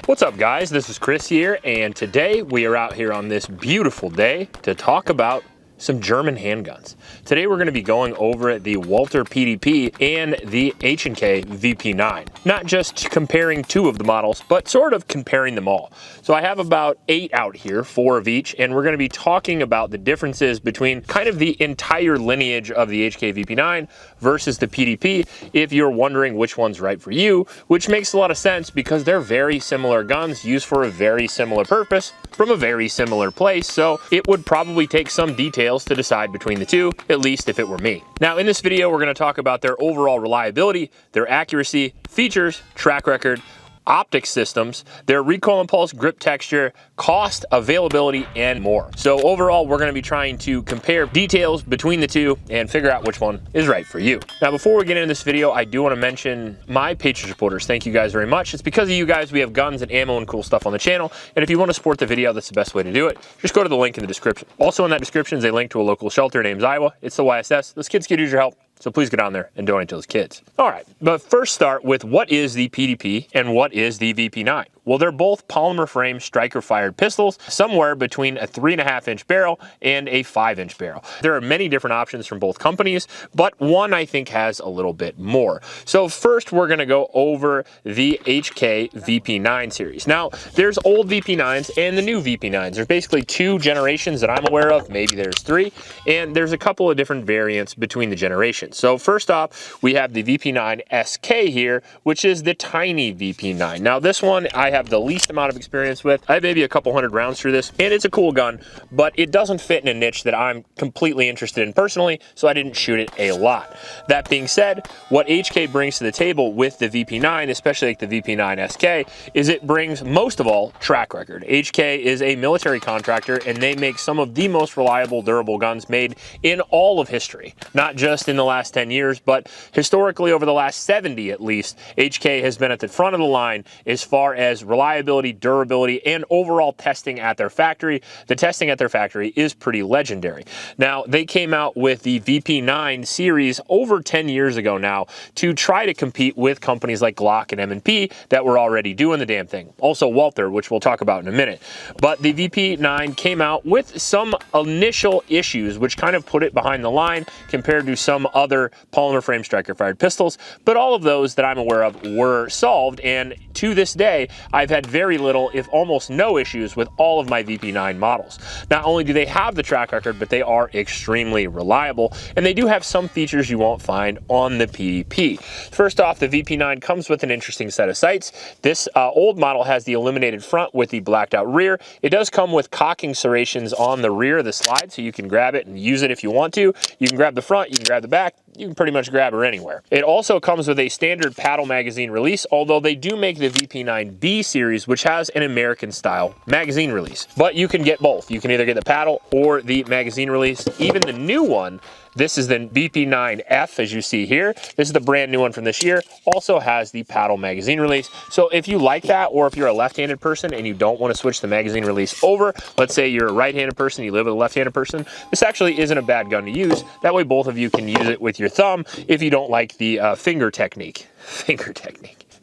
What's up, guys? This is Chris here, and today we are out here on this beautiful day to talk about some German handguns. Today we're going to be going over the Walther PDP and the H&K VP9. Not just comparing two of the models, but sort of comparing them all. So I have about 8 out here, 4 of each, and we're going to be talking about the differences between kind of the entire lineage of the H&K VP9 versus the PDP, if you're wondering which one's right for you, which makes a lot of sense because they're very similar guns used for a very similar purpose from a very similar place, so it would probably take some details to decide between the two, at least if it were me. Now in this video, we're going to talk about their overall reliability, their accuracy, features, track record, optic systems, their recoil impulse, grip texture, cost, availability, and more. So overall, we're going to be trying to compare details between the two and figure out which one is right for you. Now, before we get into this video, I do want to mention my Patreon supporters. Thank you guys very much. It's because of you guys we have guns and ammo and cool stuff on the channel. And if you want to support the video, that's the best way to do it. Just go to the link in the description. Also in that description is a link to a local shelter named Iowa. It's the YSS. Those kids could use your help. So please go down there and donate to those kids. All right, but first start with what is the PDP and what is the VP9? Well, they're both polymer frame striker fired pistols, somewhere between a 3.5-inch barrel and a 5-inch barrel. There are many different options from both companies, but one I think has a little bit more. So first we're gonna go over the H&K VP9 series. Now, there's old VP9s and the new VP9s. There's basically 2 generations that I'm aware of, maybe there's 3, and there's a couple of different variants between the generations. So first off, we have the VP9 SK here, which is the tiny VP9. Now this one I have the least amount of experience with. I have maybe a couple hundred rounds through this, and it's a cool gun, but it doesn't fit in a niche that I'm completely interested in personally, so I didn't shoot it a lot. That being said, what HK brings to the table with the VP9, especially like the VP9 SK, is it brings most of all track record. HK is a military contractor, and they make some of the most reliable, durable guns made in all of history. Not just in the last 10 years, but historically over the last 70 at least, HK has been at the front of the line as far as reliability, durability, and overall testing at their factory. The testing at their factory is pretty legendary. Now, they came out with the VP9 series over 10 years ago now to try to compete with companies like Glock and M&P that were already doing the damn thing. Also Walther, which we'll talk about in a minute. But the VP9 came out with some initial issues, which kind of put it behind the line compared to some other polymer frame striker fired pistols. But all of those that I'm aware of were solved, and to this day, I've had very little, if almost no issues with all of my VP9 models. Not only do they have the track record, but they are extremely reliable, and they do have some features you won't find on the PDP. First off, the VP9 comes with an interesting set of sights. This old model has the illuminated front with the blacked out rear. It does come with cocking serrations on the rear of the slide, so you can grab it and use it if you want to. You can grab the front, you can grab the back, you can pretty much grab her anywhere. It also comes with a standard paddle magazine release, although they do make the VP9B series, which has an American style magazine release. But you can get both. You can either get the paddle or the magazine release. Even the new one, this is the VP9F, as you see here. This is the brand new one from this year. Also has the paddle magazine release. So if you like that, or if you're a left-handed person and you don't want to switch the magazine release over, let's say you're a right-handed person, you live with a left-handed person, this actually isn't a bad gun to use. That way both of you can use it with your thumb if you don't like the finger technique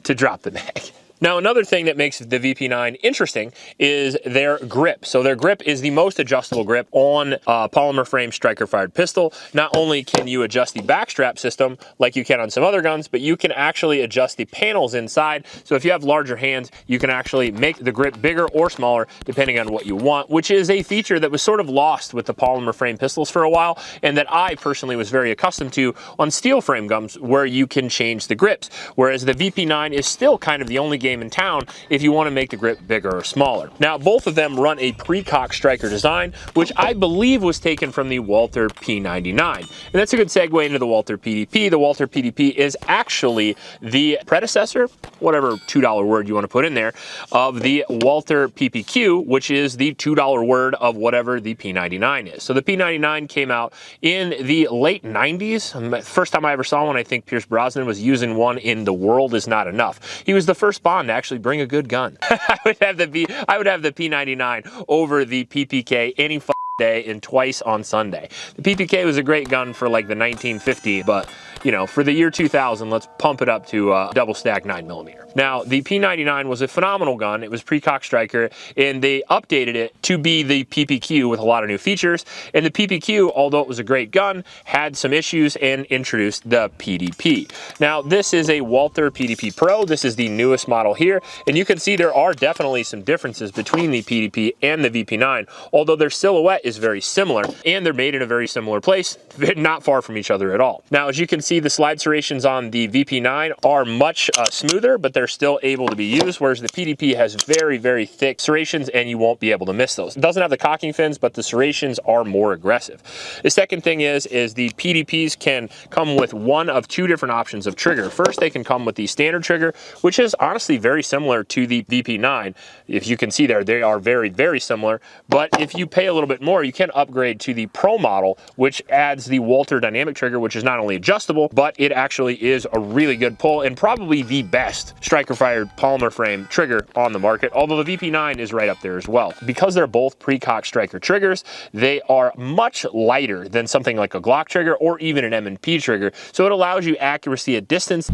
to drop the mag. Now, another thing that makes the VP9 interesting is their grip. So their grip is the most adjustable grip on a polymer frame striker fired pistol. Not only can you adjust the backstrap system like you can on some other guns, but you can actually adjust the panels inside. So if you have larger hands, you can actually make the grip bigger or smaller depending on what you want, which is a feature that was sort of lost with the polymer frame pistols for a while, and that I personally was very accustomed to on steel frame guns where you can change the grips. Whereas the VP9 is still kind of the only game in town if you want to make the grip bigger or smaller. Now, both of them run a pre-cock striker design, which I believe was taken from the Walther P99. And that's a good segue into the Walther PDP. The Walther PDP is actually the predecessor, whatever $2 word you want to put in there, of the Walther PPQ, which is the $2 word of whatever the P99 is. So the P99 came out in the late 90s. First time I ever saw one, I think Pierce Brosnan was using one in The World Is Not Enough. He was the first Bond to actually bring a good gun. I would have the P99 over the PPK any day and twice on Sunday. The PPK was a great gun for like the 1950, but you know, for the year 2000, let's pump it up to double stack 9mm. Now, the P99 was a phenomenal gun. It was pre-cock striker, and they updated it to be the PPQ with a lot of new features. And the PPQ, although it was a great gun, had some issues and introduced the PDP. Now, this is a Walther PDP Pro. This is the newest model here, and you can see there are definitely some differences between the PDP and the VP9, although their silhouette is very similar, and they're made in a very similar place, not far from each other at all. Now, as you can see, the slide serrations on the VP9 are much smoother, but they're still able to be used, whereas the PDP has very, very thick serrations, and you won't be able to miss those. It doesn't have the cocking fins, but the serrations are more aggressive. The second thing is the PDPs can come with one of two different options of trigger. First, they can come with the standard trigger, which is honestly very similar to the VP9. If you can see there, they are very, very similar, but if you pay a little bit more, you can upgrade to the Pro model, which adds the Walther dynamic trigger, which is not only adjustable, but it actually is a really good pull and probably the best striker-fired polymer frame trigger on the market, although the VP9 is right up there as well. Because they're both pre-cock striker triggers, they are much lighter than something like a Glock trigger or even an M&P trigger, so it allows you accuracy at distance.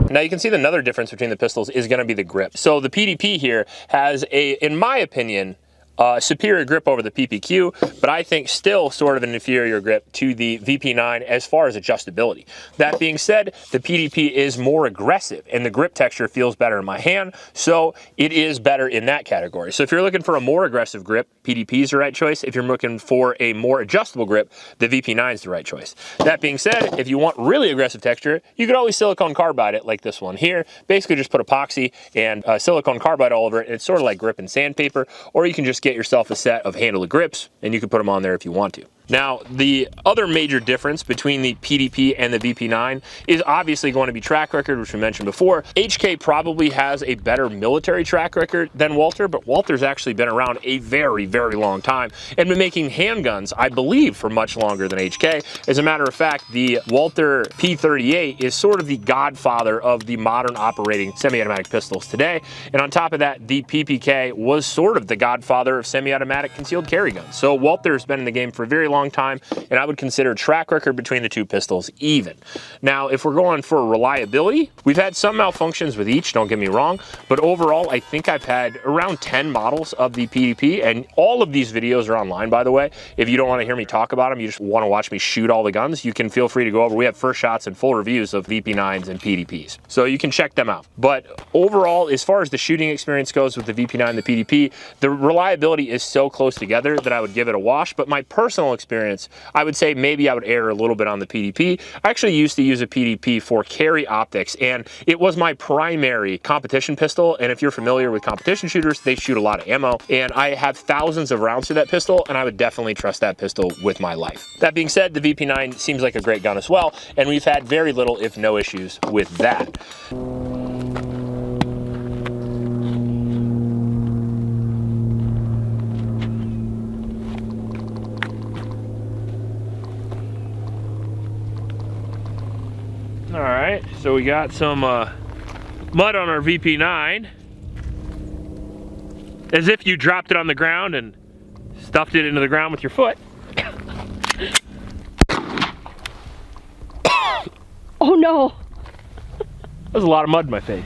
Now you can see another difference between the pistols is going to be the grip. So the PDP here has a, in my opinion, superior grip over the PPQ, but I think still sort of an inferior grip to the VP9 as far as adjustability. That being said, the PDP is more aggressive and the grip texture feels better in my hand, so it is better in that category. So if you're looking for a more aggressive grip, PDP is the right choice. If you're looking for a more adjustable grip, the VP9 is the right choice. That being said, if you want really aggressive texture, you could always silicone carbide it like this one here. Basically just put epoxy and silicone carbide all over it. It's sort of like grip and sandpaper, or you can just get yourself a set of handle grips and you can put them on there if you want to. Now, the other major difference between the PDP and the VP9 is obviously going to be track record, which we mentioned before. HK probably has a better military track record than Walther, but Walther's actually been around a very, very long time and been making handguns, I believe, for much longer than HK. As a matter of fact, the Walther P38 is sort of the godfather of the modern operating semi-automatic pistols today. And on top of that, the PPK was sort of the godfather of semi-automatic concealed carry guns. So Walther's been in the game for a very long time, and I would consider track record between the two pistols even. Now, if we're going for reliability, we've had some malfunctions with each, don't get me wrong, but overall, I think I've had around 10 models of the PDP, and all of these videos are online, by the way. If you don't want to hear me talk about them, you just want to watch me shoot all the guns, you can feel free to go over. We have first shots and full reviews of VP9s and PDPs, so you can check them out. But overall, as far as the shooting experience goes with the VP9 and the PDP, the reliability is so close together that I would give it a wash, but my personal experience, I would say maybe I would err a little bit on the PDP. I actually used to use a PDP for carry optics, and it was my primary competition pistol. And if you're familiar with competition shooters, they shoot a lot of ammo, and I have thousands of rounds to that pistol, and I would definitely trust that pistol with my life. That being said, the VP9 seems like a great gun as well, and we've had very little, if no issues with that. All right, so we got some mud on our VP9, as if you dropped it on the ground and stuffed it into the ground with your foot. Oh no! There's a lot of mud in my face.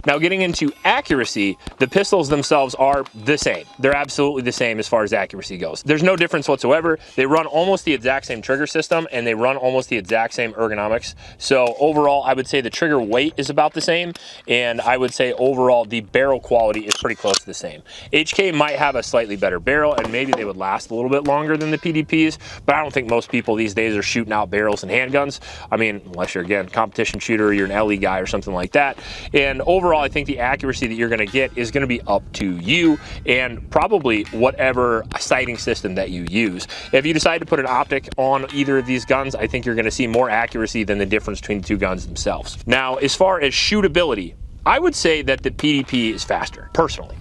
Now, getting into accuracy, the pistols themselves are the same. They're absolutely the same as far as accuracy goes. There's no difference whatsoever. They run almost the exact same trigger system, and they run almost the exact same ergonomics. So overall, I would say the trigger weight is about the same, and I would say overall the barrel quality is pretty close to the same. HK might have a slightly better barrel, and maybe they would last a little bit longer than the PDPs, but I don't think most people these days are shooting out barrels and handguns. I mean, unless you're, again, competition shooter, or you're an LE guy or something like that. And overall, I think the accuracy that you're going to get is going to be up to you and probably whatever sighting system that you use. If you decide to put an optic on either of these guns, I think you're going to see more accuracy than the difference between the two guns themselves. Now, as far as shootability, I would say that the PDP is faster, personally.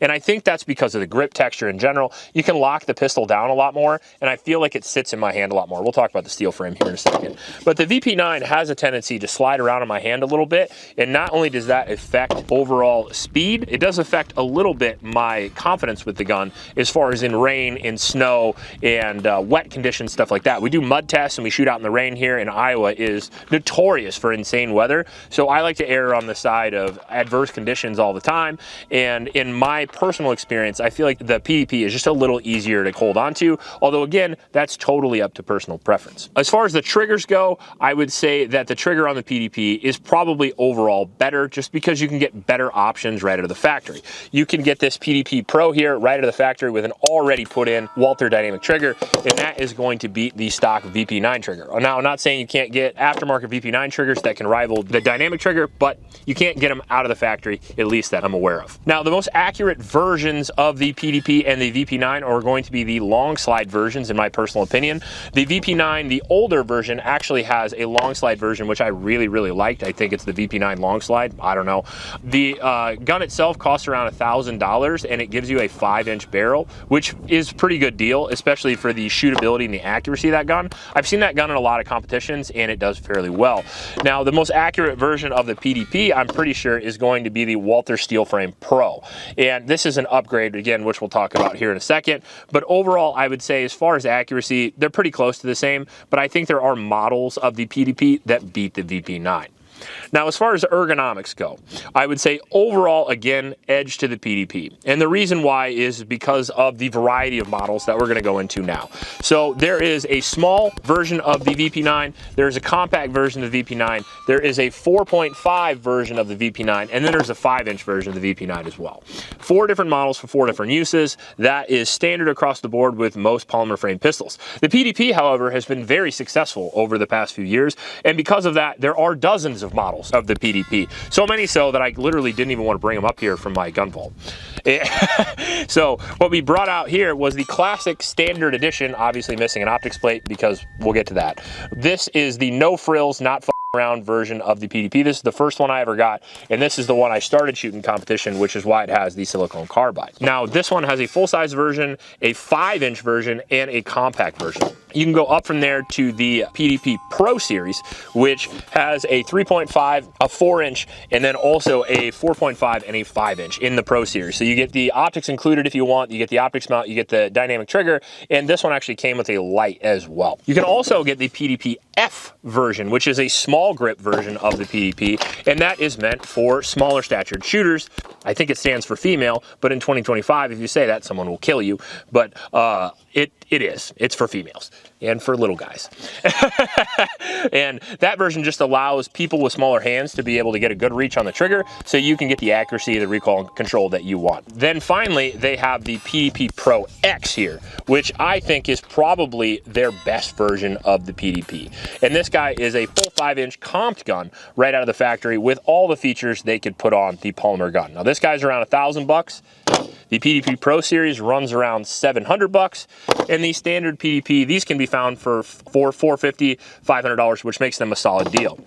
And I think that's because of the grip texture in general. You can lock the pistol down a lot more, and I feel like it sits in my hand a lot more. We'll talk about the steel frame here in a second. But the VP9 has a tendency to slide around in my hand a little bit, and not only does that affect overall speed, it does affect a little bit my confidence with the gun as far as in rain, in snow, and wet conditions, stuff like that. We do mud tests, and we shoot out in the rain here, and Iowa is notorious for insane weather. So I like to err on the side of adverse conditions all the time, and in my personal experience, I feel like the PDP is just a little easier to hold on to, although again, that's totally up to personal preference. As far as the triggers go, I would say that the trigger on the PDP is probably overall better just because you can get better options right out of the factory. You can get this PDP Pro here right out of the factory with an already put in Walther dynamic trigger, and that is going to beat the stock VP9 trigger. Now, I'm not saying you can't get aftermarket VP9 triggers that can rival the dynamic trigger, but you can't get them out of the factory, at least that I'm aware of. Now, the most accurate versions of the PDP and the VP9 are going to be the long slide versions, in my personal opinion. The VP9, the older version, actually has a long slide version, which I really, really liked. I think it's the VP9 long slide. I don't know. The gun itself costs around $1,000, and it gives you a 5-inch barrel, which is a pretty good deal, especially for the shootability and the accuracy of that gun. I've seen that gun in a lot of competitions, and it does fairly well. Now, the most accurate version of the PDP, I'm pretty sure, is going to be the Walther Steel Frame Pro. And this is an upgrade, again, which we'll talk about here in a second. But overall, I would say as far as accuracy, they're pretty close to the same, but I think there are models of the PDP that beat the VP9. Now, as far as ergonomics go, I would say overall, again, edge to the PDP. And the reason why is because of the variety of models that we're going to go into now. So there is a small version of the VP9, there's a compact version of the VP9, there is a 4.5 version of the VP9, and then there's a 5-inch version of the VP9 as well. 4 different models for 4 different uses. That is standard across the board with most polymer frame pistols. The PDP, however, has been very successful over the past few years, and because of that, there are dozens of models of the PDP. So many so that I literally didn't even want to bring them up here from my gun vault. So what we brought out here was the classic standard edition, obviously missing an optics plate because we'll get to that. This is the no frills, not around version of the PDP. This is the first one I ever got, and this is the one I started shooting competition, which is why it has the silicone carbide. Now, this one has a full-size version, a 5-inch version, and a compact version. You can go up from there to the PDP Pro series, which has a 3.5, a 4-inch, and then also a 4.5 and a 5-inch in the Pro series. So you get the optics included if you want, you get the optics mount, you get the dynamic trigger, and this one actually came with a light as well. You can also get the PDP F version, which is a small grip version of the PDP, and that is meant for smaller statured shooters. I think it stands for female, but in 2025, if you say that, someone will kill you. But it's for females and for little guys. And that version just allows people with smaller hands to be able to get a good reach on the trigger, so you can get the accuracy, the recoil, and control that you want. Then finally, they have the PDP Pro X here, which I think is probably their best version of the PDP. And this guy is a full 5-inch comped gun right out of the factory with all the features they could put on the polymer gun. Now, this guy's around $1,000. The PDP Pro series runs around $700, and the standard PDP, these can be found for $450, $500, which makes them a solid deal.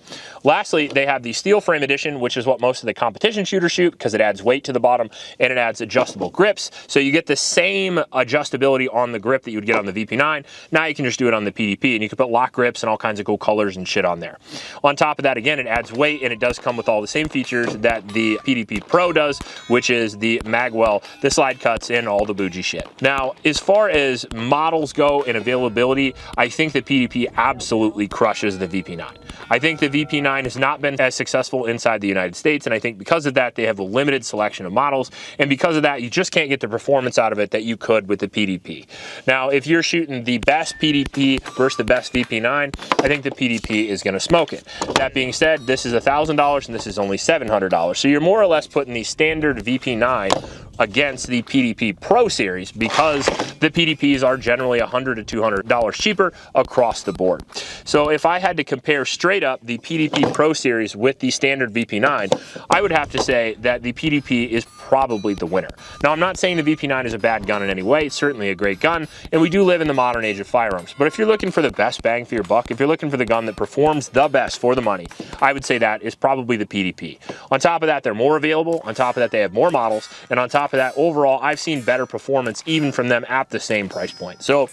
Lastly, they have the steel frame edition, which is what most of the competition shooters shoot because it adds weight to the bottom and it adds adjustable grips. So you get the same adjustability on the grip that you would get on the VP9. Now you can just do it on the PDP, and you can put lock grips and all kinds of cool colors and shit on there. On top of that, again, it adds weight, and it does come with all the same features that the PDP Pro does, which is the magwell, the slide cuts, and all the bougie shit. Now, as far as models go and availability, I think the PDP absolutely crushes the VP9. I think the VP9 has not been as successful inside the United States, and I think because of that, they have a limited selection of models, and because of that, you just can't get the performance out of it that you could with the PDP. Now, if you're shooting the best PDP versus the best VP9, I think the PDP is going to smoke it. That being said, this is $1,000 and this is only $700, so you're more or less putting the standard VP9 against the PDP Pro Series because the PDPs are generally $100 to $200 cheaper across the board. So if I had to compare straight up the PDP Pro Series with the standard VP9, I would have to say that the PDP is probably the winner. Now, I'm not saying the VP9 is a bad gun in any way. It's certainly a great gun, and we do live in the modern age of firearms. But if you're looking for the best bang for your buck, if you're looking for the gun that performs the best for the money, I would say that is probably the PDP. On top of that, they're more available. On top of that, they have more models. And on top of that, overall, I've seen better performance even from them at the same price point. So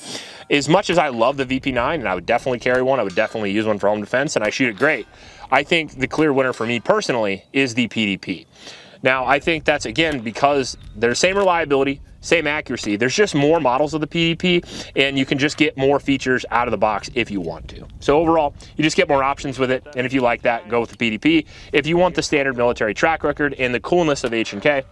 as much as I love the VP9, and I would definitely carry one, I would definitely use one for home defense, and I shoot it great, I think the clear winner for me personally is the PDP. Now, I think that's, again, because they're the same reliability, same accuracy. There's just more models of the PDP, and you can just get more features out of the box if you want to. So overall, you just get more options with it, and if you like that, go with the PDP. If you want the standard military track record and the coolness of H&K,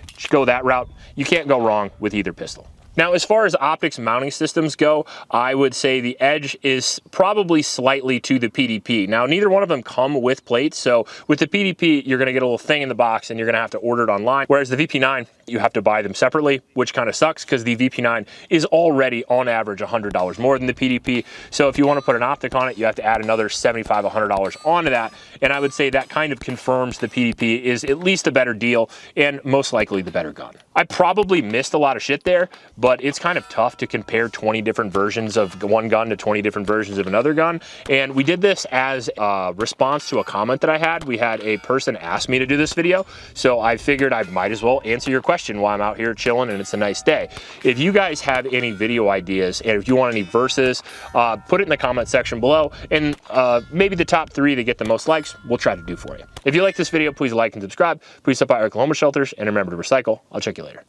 just go that route. You can't go wrong with either pistol. Now, as far as optics mounting systems go, I would say the edge is probably slightly to the PDP. Now, neither one of them come with plates, so with the PDP, you're gonna get a little thing in the box and you're gonna have to order it online, whereas the VP9, you have to buy them separately, which kind of sucks because the VP9 is already on average $100 more than the PDP. So if you want to put an optic on it, you have to add another $75, $100 onto that. And I would say that kind of confirms the PDP is at least a better deal and most likely the better gun. I probably missed a lot of shit there, but it's kind of tough to compare 20 different versions of one gun to 20 different versions of another gun. And we did this as a response to a comment that I had. We had a person ask me to do this video, so I figured I might as well answer your question while I'm out here chilling and it's a nice day. If you guys have any video ideas and if you want any verses, put it in the comment section below, and maybe the top 3 that get the most likes, we'll try to do for you. If you like this video, please like and subscribe. Please stop by our Oklahoma shelters, and remember to recycle. I'll check you later.